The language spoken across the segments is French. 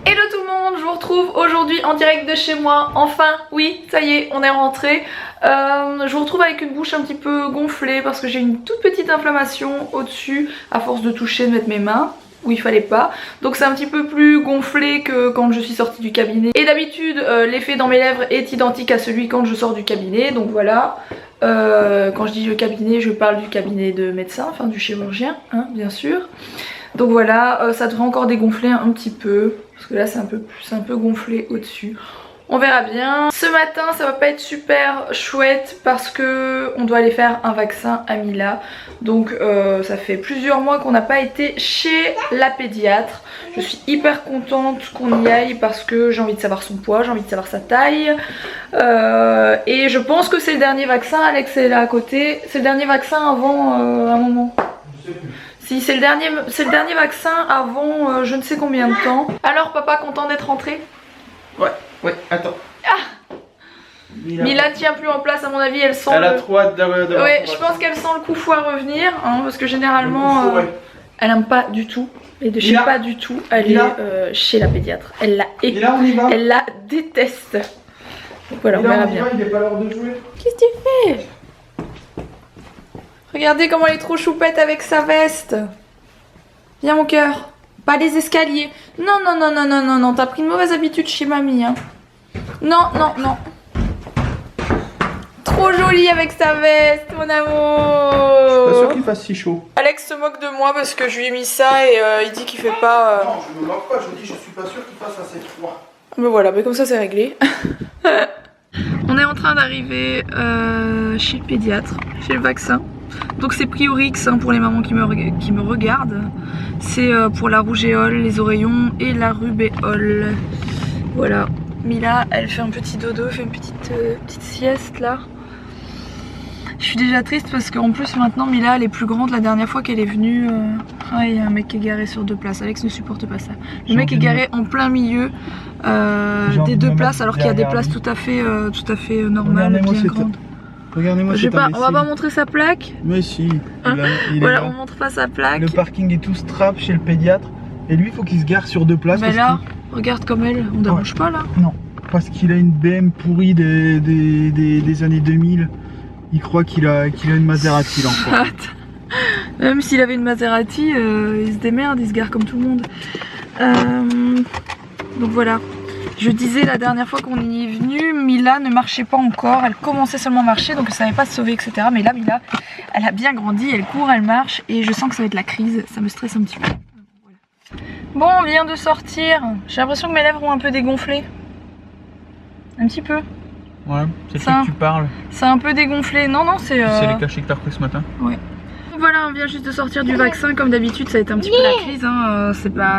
Hello tout le monde, je vous retrouve aujourd'hui en direct de chez moi. Enfin, oui, ça y est, on est rentré. Je vous retrouve avec une bouche un petit peu gonflée parce que j'ai une toute petite inflammation au-dessus à force de toucher, de mettre mes mains où il fallait pas. Donc c'est un petit peu plus gonflé que quand je suis sortie du cabinet. Et d'habitude, l'effet dans mes lèvres est identique à celui quand je sors du cabinet. Donc voilà. Quand je dis le cabinet, je parle du cabinet de médecin, enfin du chirurgien, hein, bien sûr. Donc voilà, ça devrait encore dégonfler un petit peu, parce que là c'est un peu gonflé au-dessus. On verra bien. Ce matin ça va pas être super chouette parce que on doit aller faire un vaccin à Mila. Donc ça fait plusieurs mois qu'on n'a pas été chez la pédiatre. Je suis hyper contente qu'on y aille parce que j'ai envie de savoir son poids, j'ai envie de savoir sa taille. Et je pense que c'est le dernier vaccin, Alex est là à côté. C'est le dernier vaccin avant un moment. Si, c'est le dernier vaccin avant je ne sais combien de temps. Alors papa, content d'être rentré? Ouais, attends. Ah, Mila tient plus en place à mon avis, elle sent elle a trop hâte d'avoir. Ouais, je pense qu'elle sent le coup fouet revenir, hein, parce que généralement elle aime pas du tout. Et de chez pas du tout aller chez la pédiatre. Elle la déteste. Donc voilà, on verra bien. Il est pas l'heure de jouer. Qu'est-ce que tu fais? Regardez comment elle est trop choupette avec sa veste. Viens mon cœur. Pas les escaliers. Non, non, non, non, non, non, non. T'as pris une mauvaise habitude chez mamie. Hein. Non, non, non. Trop jolie avec sa veste, mon amour. Je suis pas sûr qu'il fasse si chaud. Alex se moque de moi parce que je lui ai mis ça et il dit qu'il fait pas... Non, je me moque pas. Je dis je suis pas sûr qu'il fasse assez froid. Mais voilà, mais comme ça c'est réglé. On est en train d'arriver chez le pédiatre, chez le vaccin. Donc c'est Priorix hein, pour les mamans qui me regardent. C'est pour la rougeole, les oreillons et la rubéole. Voilà. Mila, elle fait un petit dodo, fait une petite sieste là. Je suis déjà triste parce qu'en plus maintenant Mila elle est plus grande. La dernière fois qu'elle est venue, il y a un mec qui est garé sur 2 places. Alex ne supporte pas ça. Le mec est garé en plein milieu des 2 places alors qu'il y a des places tout à fait normales, bien grandes. Regardez-moi, on va pas montrer sa plaque. Mais si. Voilà, on montre pas sa plaque. Le parking est tout strap chez le pédiatre. Et lui, il faut qu'il se gare sur 2 places. Mais là, regarde comme elle, on dérange pas là. Non, parce qu'il a une BM pourrie des années 2000. Il croit qu'il a une Maserati là. Même s'il avait une Maserati, il se démerde, il se gare comme tout le monde. Donc voilà. Je disais la dernière fois qu'on y est venu, Mila ne marchait pas encore, elle commençait seulement à marcher donc elle savait pas se sauver etc. Mais là Mila, elle a bien grandi, elle court, elle marche et je sens que ça va être la crise, ça me stresse un petit peu. Bon, on vient de sortir, j'ai l'impression que mes lèvres ont un peu dégonflé. Un petit peu. Ouais, c'est ça que tu parles. C'est un peu dégonflé, non c'est... C'est les cachets que t'as repris ce matin. Ouais. Voilà, on vient juste de sortir du vaccin, comme d'habitude ça a été un petit peu la crise, hein.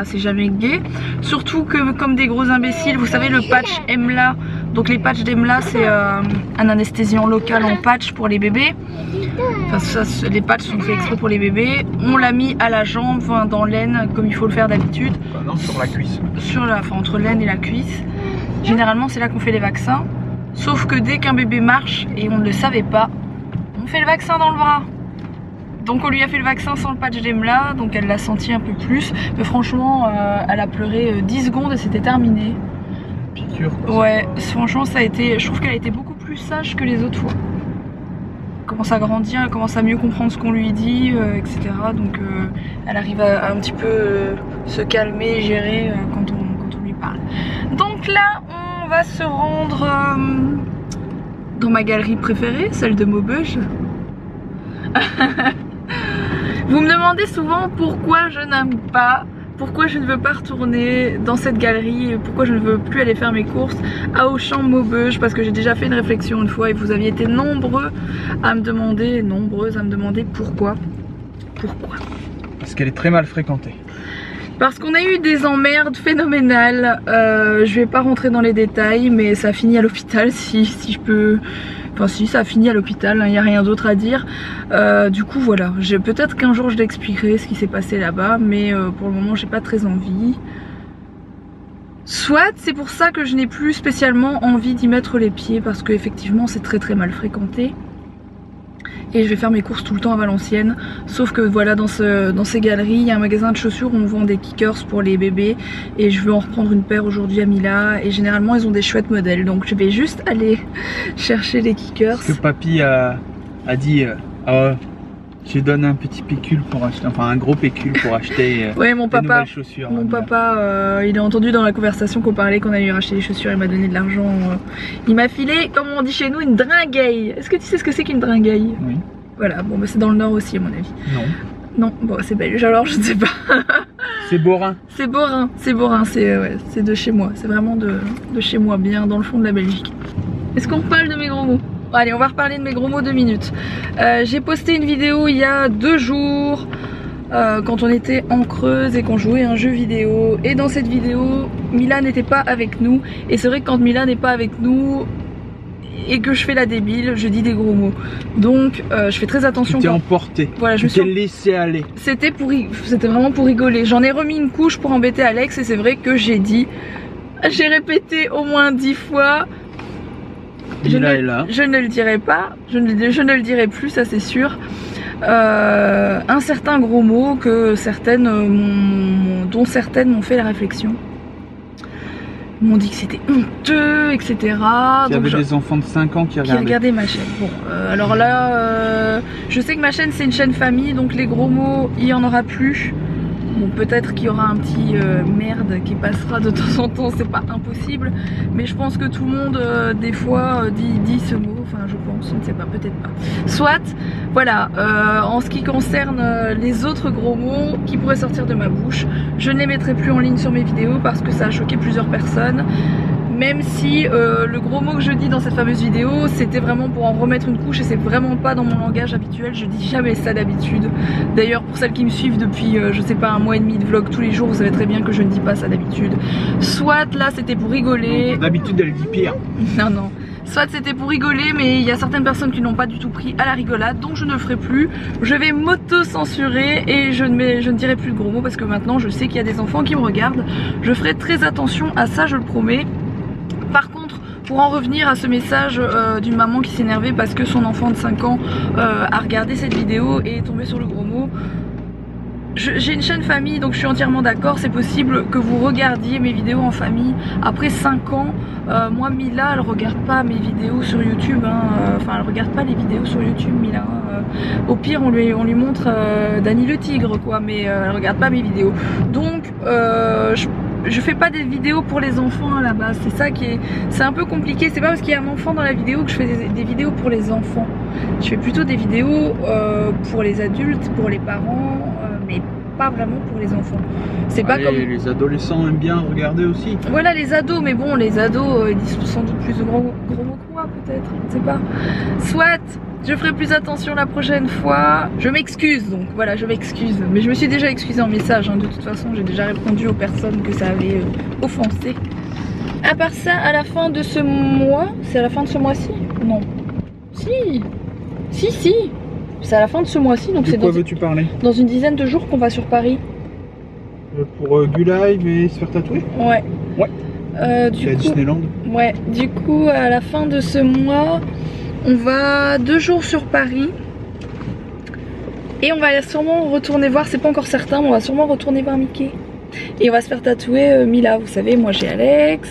C'est jamais gai. Surtout que comme des gros imbéciles, vous savez le patch EMLA, donc les patchs d'EMLA c'est un anesthésiant local en patch pour les bébés. Enfin ça, les patchs sont faits exprès pour les bébés. On l'a mis à la jambe, enfin, dans l'aine comme il faut le faire d'habitude. Non, sur la cuisse. Enfin, entre l'aine et la cuisse. Généralement c'est là qu'on fait les vaccins. Sauf que dès qu'un bébé marche, et on ne le savait pas, on fait le vaccin dans le bras. Donc on lui a fait le vaccin sans le patch d'EMLA, donc elle l'a senti un peu plus. Mais franchement, elle a pleuré 10 secondes et c'était terminé. Piqûre. Ouais, franchement ça a été... Je trouve qu'elle a été beaucoup plus sage que les autres fois. Elle commence à grandir, elle commence à mieux comprendre ce qu'on lui dit, etc. Donc elle arrive à un petit peu se calmer et gérer quand on lui parle. Donc là, on va se rendre dans ma galerie préférée, celle de Maubeuge. Vous me demandez souvent pourquoi je n'aime pas, pourquoi je ne veux pas retourner dans cette galerie, pourquoi je ne veux plus aller faire mes courses à Auchan Maubeuge, parce que j'ai déjà fait une réflexion une fois et vous aviez été nombreuses à me demander pourquoi. Parce qu'elle est très mal fréquentée. Parce qu'on a eu des emmerdes phénoménales, je vais pas rentrer dans les détails mais ça a fini à l'hôpital si je peux... Enfin si, ça a fini à l'hôpital, il n'y a rien d'autre à dire. Du coup voilà, peut-être qu'un jour je l'expliquerai ce qui s'est passé là-bas, mais pour le moment j'ai pas très envie. Soit c'est pour ça que je n'ai plus spécialement envie d'y mettre les pieds, parce qu'effectivement c'est très mal fréquenté. Et je vais faire mes courses tout le temps à Valenciennes. Sauf que voilà, dans ces galeries, il y a un magasin de chaussures où on vend des kickers pour les bébés. Et je veux en reprendre une paire aujourd'hui à Mila. Et généralement, ils ont des chouettes modèles. Donc je vais juste aller chercher les kickers. Parce que papy a dit je donne un petit pécule pour acheter, enfin un gros pécule pour acheter ouais, mon des papa, nouvelles chaussures. mon papa, il a entendu dans la conversation qu'on parlait qu'on allait lui racheter des chaussures, il m'a donné de l'argent. Il m'a filé, comme on dit chez nous, une dringueille. Est-ce que tu sais ce que c'est qu'une dringueille? Oui. Voilà, bon bah c'est dans le nord aussi à mon avis. Non. Non, bon c'est belge alors je ne sais pas. C'est Borin. C'est Borin, c'est de chez moi. C'est vraiment de chez moi, bien dans le fond de la Belgique. Est-ce qu'on reparle de mes gros mots? Allez, on va reparler de mes gros mots 2 minutes. J'ai posté une vidéo il y a 2 jours quand on était en Creuse et qu'on jouait un jeu vidéo. Et dans cette vidéo, Mila n'était pas avec nous. Et c'est vrai que quand Mila n'est pas avec nous et que je fais la débile, je dis des gros mots. Donc je fais très attention. Tu t'es emporté. Voilà, je tu t'es laissé aller. C'était vraiment pour rigoler. J'en ai remis une couche pour embêter Alex et c'est vrai que j'ai répété au moins 10 fois. Je ne le dirai pas, je ne le dirai plus, ça c'est sûr. Un certain gros mot que dont certaines m'ont fait la réflexion. Ils m'ont dit que c'était honteux, etc. Il y avait des enfants de 5 ans qui regardaient ma chaîne. Bon, alors là, je sais que ma chaîne c'est une chaîne famille, donc les gros mots, il n'y en aura plus. Bon, peut-être qu'il y aura un petit merde qui passera de temps en temps, c'est pas impossible. Mais je pense que tout le monde, des fois, dit ce mot. Enfin, je pense, je ne sais pas, peut-être pas. Soit, voilà, en ce qui concerne les autres gros mots qui pourraient sortir de ma bouche, je ne les mettrai plus en ligne sur mes vidéos parce que ça a choqué plusieurs personnes. Même si le gros mot que je dis dans cette fameuse vidéo, c'était vraiment pour en remettre une couche et c'est vraiment pas dans mon langage habituel, je dis jamais ça d'habitude. D'ailleurs pour celles qui me suivent depuis je sais pas 1 mois et demi de vlog tous les jours, vous savez très bien que je ne dis pas ça d'habitude. Soit là c'était pour rigoler. D'habitude elle dit pire. Non non. Soit c'était pour rigoler, mais il y a certaines personnes qui n'ont pas du tout pris à la rigolade, donc je ne le ferai plus. Je vais m'auto-censurer et je ne dirai plus de gros mots parce que maintenant je sais qu'il y a des enfants qui me regardent. Je ferai très attention à ça, je le promets. Par contre, pour en revenir à ce message d'une maman qui s'énervait parce que son enfant de 5 ans a regardé cette vidéo et est tombé sur le gros mot. J'ai une chaîne famille, donc je suis entièrement d'accord, c'est possible que vous regardiez mes vidéos en famille. Après 5 ans, moi Mila elle regarde pas mes vidéos sur YouTube, enfin elle regarde pas les vidéos sur YouTube Mila. Au pire on lui montre Dany le tigre quoi, mais elle regarde pas mes vidéos. Donc je fais pas des vidéos pour les enfants à la base, c'est ça qui est... C'est un peu compliqué, c'est pas parce qu'il y a un enfant dans la vidéo que je fais des vidéos pour les enfants. Je fais plutôt des vidéos pour les adultes, pour les parents, mais pas vraiment pour les enfants. C'est pas comme... Les adolescents aiment bien regarder aussi. Voilà les ados, mais bon les ados ils disent sans doute plus de gros mots que moi peut-être, je ne sais pas. Soit... Je ferai plus attention la prochaine fois. Je m'excuse donc, voilà, je m'excuse. Mais je me suis déjà excusée en message, de toute façon, j'ai déjà répondu aux personnes que ça avait offensé. À part ça, à la fin de ce mois, c'est à la fin de ce mois-ci? Non. Si. C'est à la fin de ce mois-ci, donc c'est de quoi veux-tu parler? Dans une dizaine de jours qu'on va sur Paris. Pour du live et se faire tatouer? Ouais. Ouais. C'est à Disneyland? Ouais, du coup, à la fin de ce mois... On va 2 jours sur Paris et on va sûrement retourner voir, c'est pas encore certain, mais on va sûrement retourner voir Mickey. Et on va se faire tatouer Mila, vous savez, moi j'ai Alex,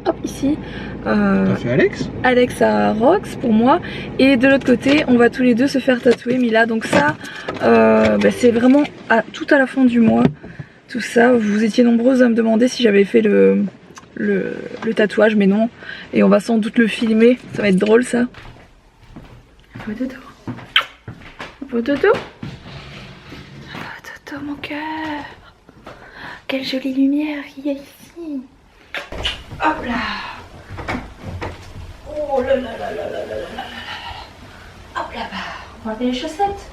hop ici. T'as fait Alex? Alex a Rox pour moi et de l'autre côté on va tous les deux se faire tatouer Mila. Donc ça c'est vraiment tout à la fin du mois, tout ça. Vous étiez nombreuses à me demander si j'avais fait le tatouage, mais non, et on va sans doute le filmer, ça va être drôle ça. Pototo, Pototo, Pototo mon cœur, quelle jolie lumière il y a ici. Hop là. Oh là là là là là là là là. Hop là bas, on va enlever les chaussettes.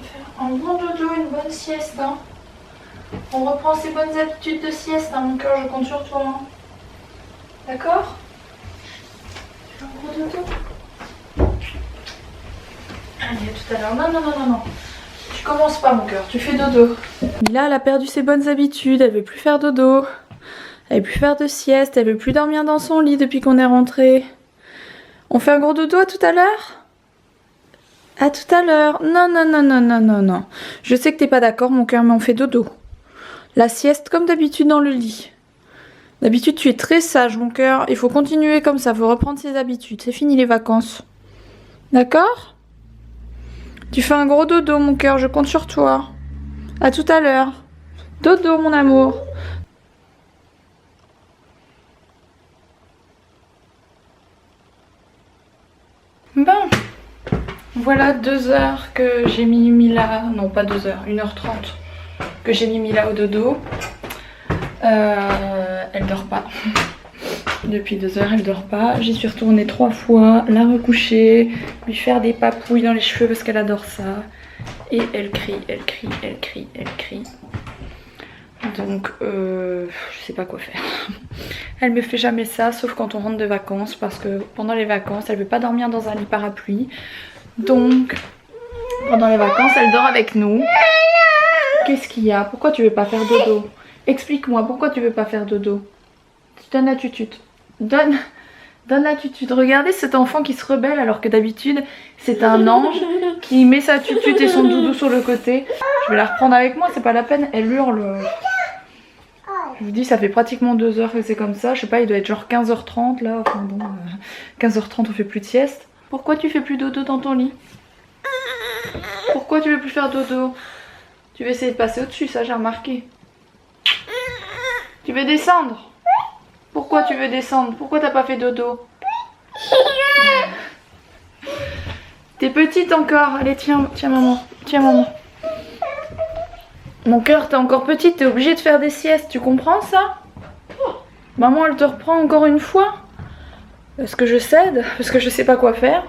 On va faire un bon dodo, une bonne sieste On reprend ses bonnes habitudes de sieste, mon cœur, je compte sur toi. D'accord? Tu veux un gros dodo? Allez, à tout à l'heure. Non. Tu commences pas, mon cœur, tu fais dodo. Mila, elle a perdu ses bonnes habitudes, elle veut plus faire dodo. Elle veut plus faire de sieste, elle veut plus dormir dans son lit depuis qu'on est rentré. On fait un gros dodo à tout à l'heure? À tout à l'heure. Non, non, non, non, non, non, non. Je sais que t'es pas d'accord, mon cœur, mais on fait dodo. La sieste comme d'habitude dans le lit. D'habitude, tu es très sage, mon cœur. Il faut continuer comme ça, il faut reprendre ses habitudes. C'est fini les vacances. D'accord? Tu fais un gros dodo, mon cœur, je compte sur toi. À tout à l'heure. Dodo, mon amour. Bon, voilà 2 heures que j'ai mis Mila, non pas 2 heures, 1h30 que j'ai mis Mila au dodo. Elle dort pas. Depuis 2 heures elle dort pas. J'y suis retournée 3 fois, la recoucher, lui faire des papouilles dans les cheveux parce qu'elle adore ça. Et elle crie, elle crie, elle crie, elle crie. Donc je sais pas quoi faire. Elle me fait jamais ça sauf quand on rentre de vacances parce que pendant les vacances elle veut pas dormir dans un lit parapluie. Donc pendant les vacances elle dort avec nous. Qu'est-ce qu'il y a? Pourquoi tu veux pas faire dodo? Explique-moi pourquoi tu veux pas faire dodo. Tu donnes la tutute. Donne la tutute. Regardez cet enfant qui se rebelle alors que d'habitude c'est un ange qui met sa tutute et son doudou sur le côté. Je vais la reprendre avec moi, c'est pas la peine, elle hurle. Je vous dis, ça fait pratiquement 2 heures que c'est comme ça. Je sais pas, il doit être genre 15h30 là. Enfin bon, 15h30 on fait plus de sieste. Pourquoi tu fais plus dodo dans ton lit? Pourquoi tu veux plus faire dodo? Tu veux essayer de passer au-dessus, ça j'ai remarqué. Tu veux descendre? Pourquoi tu veux descendre? Pourquoi t'as pas fait dodo? T'es petite encore. Allez, tiens, tiens maman. Tiens maman. Mon cœur, t'es encore petite, t'es obligée de faire des siestes, tu comprends ça? Maman, elle te reprend encore une fois. Parce que je cède, parce que je sais pas quoi faire.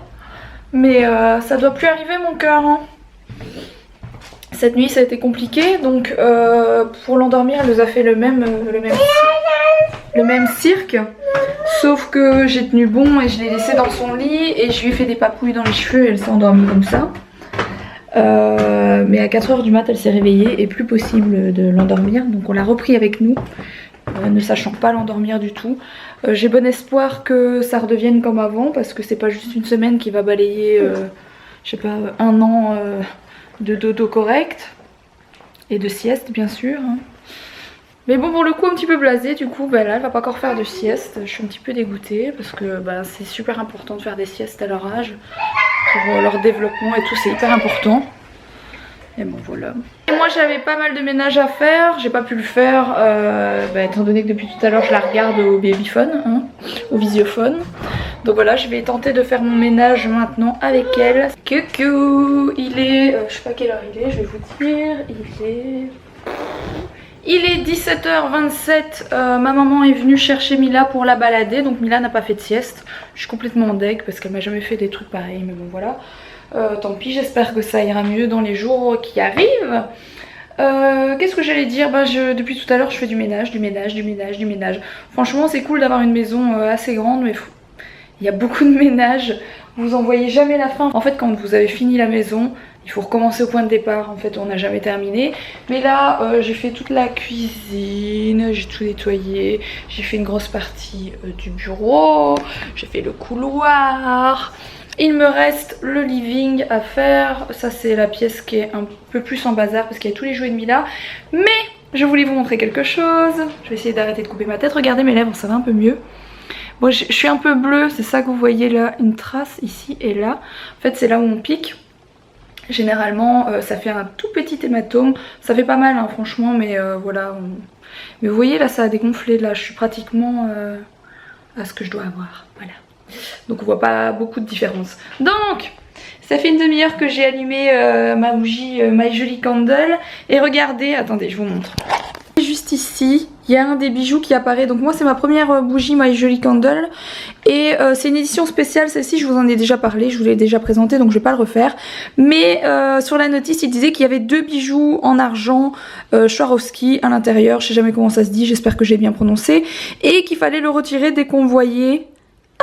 Mais ça doit plus arriver, mon cœur. Hein. Cette nuit, ça a été compliqué, donc pour l'endormir, elle nous a fait le même cirque. Sauf que j'ai tenu bon et je l'ai laissée dans son lit et je lui ai fait des papouilles dans les cheveux et elle s'est endormie comme ça. Mais à 4 h du mat elle s'est réveillée et plus possible de l'endormir, donc on l'a repris avec nous, ne sachant pas l'endormir du tout. J'ai bon espoir que ça redevienne comme avant parce que c'est pas juste une semaine qui va balayer je sais pas, 1 an de dodo correct et de sieste bien sûr hein. Mais bon, pour le coup un petit peu blasée, du coup bah là elle va pas encore faire de sieste. Je suis un petit peu dégoûtée parce que bah, c'est super important de faire des siestes à leur âge pour leur développement et tout, c'est hyper important. Et bon voilà. Et moi j'avais pas mal de ménage à faire, j'ai pas pu le faire étant donné que depuis tout à l'heure je la regarde au babyphone, hein, au visiophone. Donc voilà, je vais tenter de faire mon ménage maintenant avec elle. Coucou, il est, je sais pas quelle heure il est, je vais vous dire, il est 17h27, ma maman est venue chercher Mila pour la balader, donc Mila n'a pas fait de sieste. Je suis complètement en deg parce qu'elle m'a jamais fait des trucs pareils, mais bon voilà. Tant pis, j'espère que ça ira mieux dans les jours qui arrivent. Qu'est-ce que j'allais dire? Depuis tout à l'heure je fais du ménage. Franchement c'est cool d'avoir une maison assez grande, mais il y a beaucoup de ménage, vous en voyez jamais la fin. En fait quand vous avez fini la maison, il faut recommencer au point de départ, en fait on n'a jamais terminé. Mais là j'ai fait toute la cuisine, j'ai tout nettoyé, j'ai fait une grosse partie du bureau, j'ai fait le couloir. Il me reste le living à faire, ça c'est la pièce qui est un peu plus en bazar parce qu'il y a tous les jouets de Mila. Mais je voulais vous montrer quelque chose, je vais essayer d'arrêter de couper ma tête, regardez mes lèvres, ça va un peu mieux. Bon, je suis un peu bleue, c'est ça que vous voyez là, une trace ici et là. En fait c'est là où on pique. Généralement ça fait un tout petit hématome, ça fait pas mal hein, franchement, mais voilà. Mais vous voyez là ça a dégonflé, là je suis pratiquement à ce que je dois avoir, voilà. Donc on voit pas beaucoup de différence. Donc ça fait une demi-heure que j'ai allumé ma bougie My Jolie Candle. Et regardez, attendez je vous montre. Juste ici il y a un des bijoux qui apparaît. Donc moi c'est ma première bougie My Jolie Candle. Et c'est une édition spéciale, celle-ci je vous en ai déjà parlé, je vous l'ai déjà présentée donc je vais pas le refaire. Mais sur la notice il disait qu'il y avait 2 bijoux en argent Swarovski à l'intérieur. Je sais jamais comment ça se dit, j'espère que j'ai bien prononcé. Et qu'il fallait le retirer dès qu'on voyait.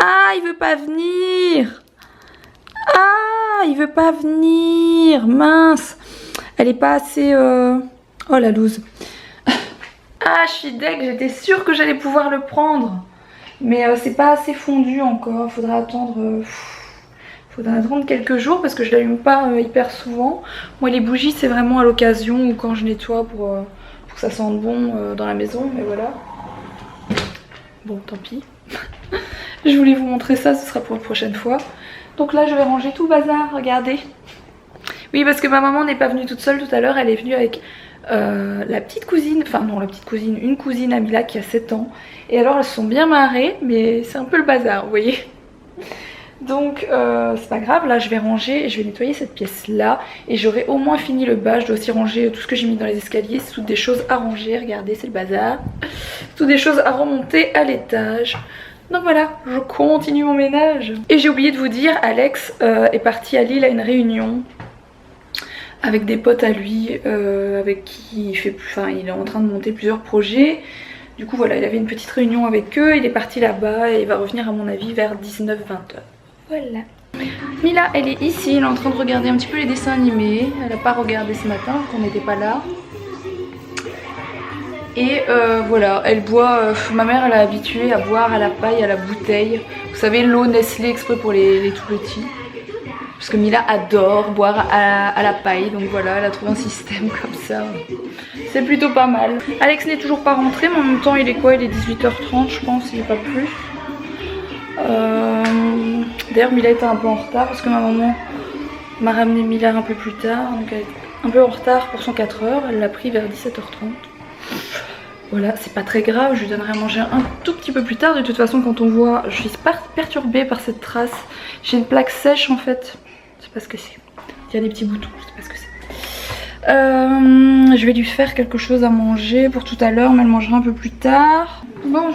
Ah, il veut pas venir. Ah, il veut pas venir. Mince. Elle est pas assez... Oh la loose. Ah, je suis deg. J'étais sûre que j'allais pouvoir le prendre. Mais c'est pas assez fondu encore, faudra attendre quelques jours parce que je l'allume pas hyper souvent. Moi les bougies c'est vraiment à l'occasion ou quand je nettoie pour que ça sente bon dans la maison, mais voilà. Bon tant pis. Je voulais vous montrer ça, ce sera pour une prochaine fois. Donc là je vais ranger tout le bazar, regardez. Oui parce que ma maman n'est pas venue toute seule tout à l'heure, elle est venue avec la petite cousine, enfin non la petite cousine, une cousine à Mila qui a 7 ans. Et alors elles se sont bien marrées mais c'est un peu le bazar vous voyez. Donc c'est pas grave, là je vais ranger et je vais nettoyer cette pièce là. Et j'aurai au moins fini le bas, je dois aussi ranger tout ce que j'ai mis dans les escaliers. C'est toutes des choses à ranger, regardez c'est le bazar. Toutes des choses à remonter à l'étage. Donc voilà, je continue mon ménage. Et j'ai oublié de vous dire, Alex est parti à Lille à une réunion avec des potes à lui, avec qui il est en train de monter plusieurs projets. Du coup voilà, il avait une petite réunion avec eux, il est parti là-bas et il va revenir à mon avis vers 19-20 h. Voilà. Mila elle est ici, elle est en train de regarder un petit peu les dessins animés. Elle n'a pas regardé ce matin, qu'on n'était pas là. Et voilà, elle boit, ma mère elle a habitué à boire à la paille, à la bouteille. Vous savez l'eau Nestlé exprès pour les tout petits. Parce que Mila adore boire à la paille, donc voilà, elle a trouvé un système comme ça. C'est plutôt pas mal. Alex n'est toujours pas rentré, mais en même temps il est quoi? Il est 18h30 je pense, il n'est pas plus. D'ailleurs Mila était un peu en retard parce que ma maman m'a ramené Mila un peu plus tard. Donc elle est un peu en retard pour son 4 h, elle l'a pris vers 17h30. Voilà, c'est pas très grave, je lui donnerai à manger un tout petit peu plus tard. De toute façon quand on voit, je suis perturbée par cette trace. J'ai une plaque sèche en fait. Je sais pas ce que c'est. Il y a des petits boutons, je sais pas ce que c'est. Je vais lui faire quelque chose à manger pour tout à l'heure, mais elle mangera un peu plus tard. Bon,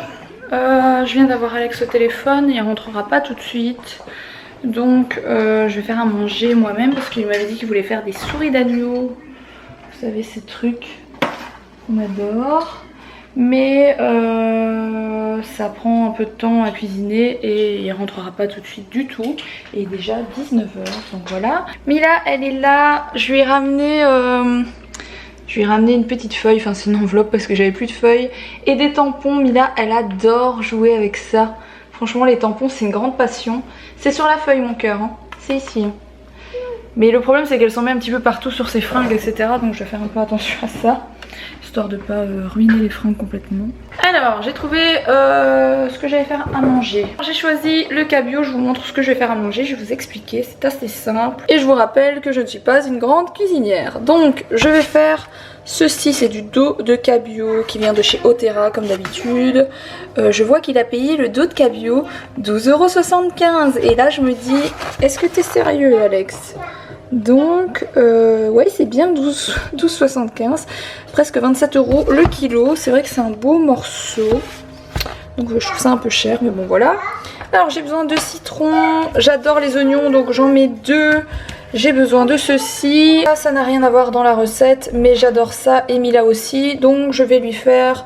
je viens d'avoir Alex au téléphone, il rentrera pas tout de suite. Donc je vais faire à manger moi-même parce qu'il m'avait dit qu'il voulait faire des souris d'agneau. Vous savez ces trucs qu'on adore. Mais ça prend un peu de temps à cuisiner et il rentrera pas tout de suite du tout. Et il est déjà 19 h, donc voilà. Mila elle est là, je lui ai ramené une petite feuille, enfin c'est une enveloppe parce que j'avais plus de feuilles. Et des tampons, Mila elle adore jouer avec ça. Franchement les tampons c'est une grande passion. C'est sur la feuille mon cœur, hein. C'est ici. Hein. Mais le problème c'est qu'elle s'en met un petit peu partout sur ses fringues etc. Donc je vais faire un peu attention à ça. Histoire de pas ruiner les fringues complètement. Alors j'ai trouvé ce que j'allais faire à manger. J'ai choisi le cabillaud, je vous montre ce que je vais faire à manger, je vais vous expliquer, c'est assez simple. Et je vous rappelle que je ne suis pas une grande cuisinière. Donc je vais faire ceci, c'est du dos de cabillaud qui vient de chez Otera comme d'habitude. Je vois qu'il a payé le dos de cabillaud 12,75 €. Et là je me dis, est-ce que t'es sérieux Alex? Donc ouais c'est bien 12,75 €, presque 27 € le kilo. C'est vrai que c'est un beau morceau, donc je trouve ça un peu cher mais bon voilà. Alors j'ai besoin de citron, j'adore les oignons donc j'en mets 2. J'ai besoin de ceci, ça n'a rien à voir dans la recette mais j'adore ça et Mila aussi. Donc je vais lui faire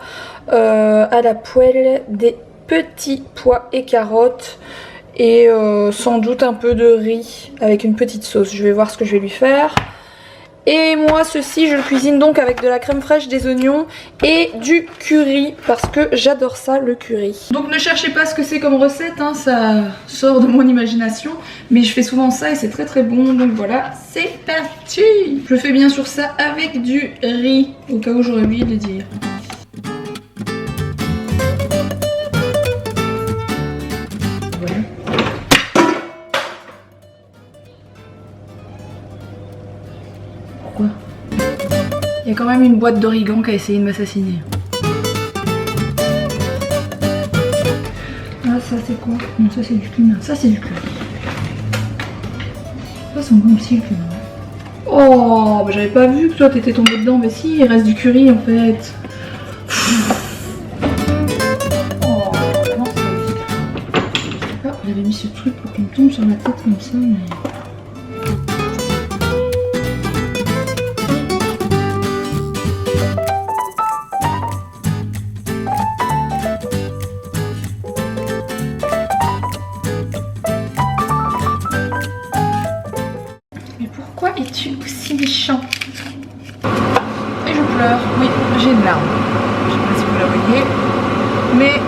à la poêle des petits pois et carottes. Et sans doute un peu de riz avec une petite sauce. Je vais voir ce que je vais lui faire. Et moi ceci je le cuisine donc avec de la crème fraîche, des oignons et du curry. Parce que j'adore ça le curry. Donc ne cherchez pas ce que c'est comme recette hein, ça sort de mon imagination. Mais je fais souvent ça et c'est très très bon. Donc voilà, c'est parti. Je fais bien sûr ça avec du riz. Au cas où j'aurais oublié de le dire. Il y a quand même une boîte d'origan qui a essayé de m'assassiner. Ah ça c'est quoi? Non ça c'est du cumin. Ça c'est du curry. Ça c'est encore aussi le cumin. Oh bah j'avais pas vu que toi t'étais tombé dedans. Mais si il reste du curry en fait. Oh non c'est pas musique. Je sais pas, j'avais mis ce truc pour qu'il me tombe sur la tête comme ça mais... Pourquoi es-tu aussi méchant? Et je pleure. Oui, j'ai une larme. Je sais pas si vous la voyez, mais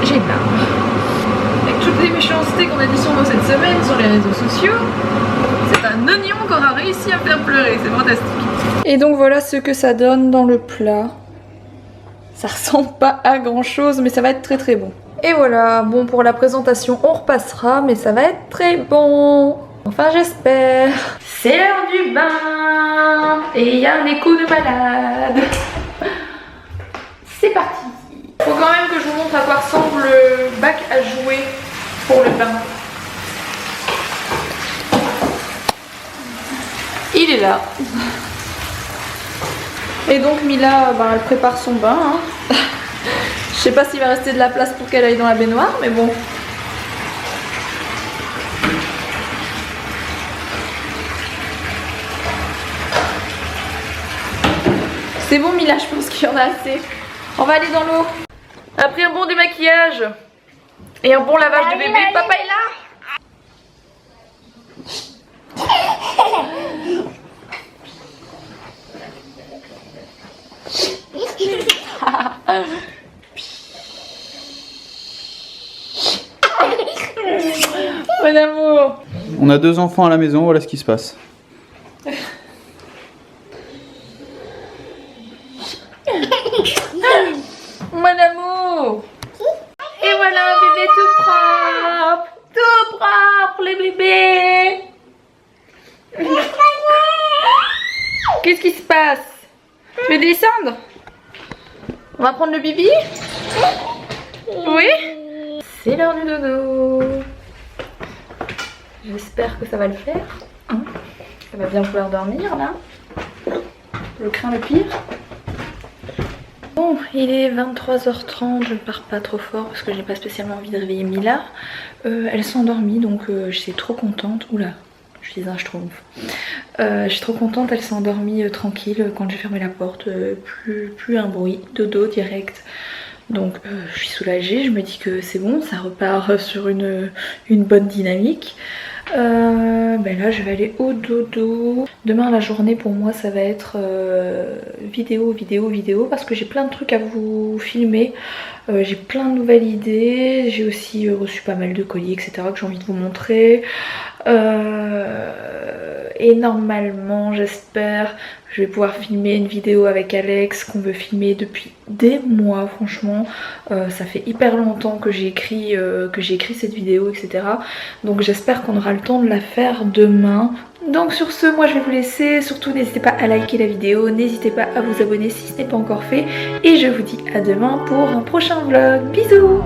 j'ai une larme. toutes les méchancetés qu'on a dit sur nous cette semaine sur les réseaux sociaux. C'est un oignon qu'on a réussi à faire pleurer, c'est fantastique. Et donc voilà ce que ça donne dans le plat. Ça ressemble pas à grand chose, mais ça va être très très bon. Et voilà, bon pour la présentation on repassera, mais ça va être très bon. Enfin j'espère. C'est l'heure du bain et il y a un écho de malade. C'est parti. Faut quand même que je vous montre à quoi ressemble le bac à jouets pour le bain. Il est là. Et donc Mila, elle prépare son bain. Hein. Je sais pas s'il va rester de la place pour qu'elle aille dans la baignoire, mais bon. C'est bon Mila, je pense qu'il y en a assez. On va aller dans l'eau. Après un bon démaquillage et un bon lavage de bébé, papa est là. Mon amour. On a 2 enfants à la maison, voilà ce qui se passe. Mon amour. Et voilà un bébé tout propre. Tout propre les bébés. Qu'est-ce qui se passe? Tu veux descendre? On va prendre le bibi? Oui? C'est l'heure du dodo. J'espère que ça va le faire. Elle va bien vouloir dormir là. Je crains le pire. Bon, il est 23h30, je ne pars pas trop fort parce que j'ai pas spécialement envie de réveiller Mila. Elle s'est endormie donc je suis trop contente. Oula, je suis un schtroumpf. Je suis trop contente, elle s'est endormie tranquille quand j'ai fermé la porte. Plus un bruit, dodo direct. Donc je suis soulagée, je me dis que c'est bon, ça repart sur une bonne dynamique. Là je vais aller au dodo. Demain la journée pour moi ça va être vidéo parce que j'ai plein de trucs à vous filmer. J'ai plein de nouvelles idées, j'ai aussi reçu pas mal de colis etc que j'ai envie de vous montrer. Et normalement j'espère je vais pouvoir filmer une vidéo avec Alex qu'on veut filmer depuis des mois franchement. Ça fait hyper longtemps que j'ai écrit cette vidéo etc. Donc j'espère qu'on aura le temps de la faire demain. Donc sur ce moi je vais vous laisser. Surtout n'hésitez pas à liker la vidéo, n'hésitez pas à vous abonner si ce n'est pas encore fait. Et je vous dis à demain pour un prochain vlog. Bisous.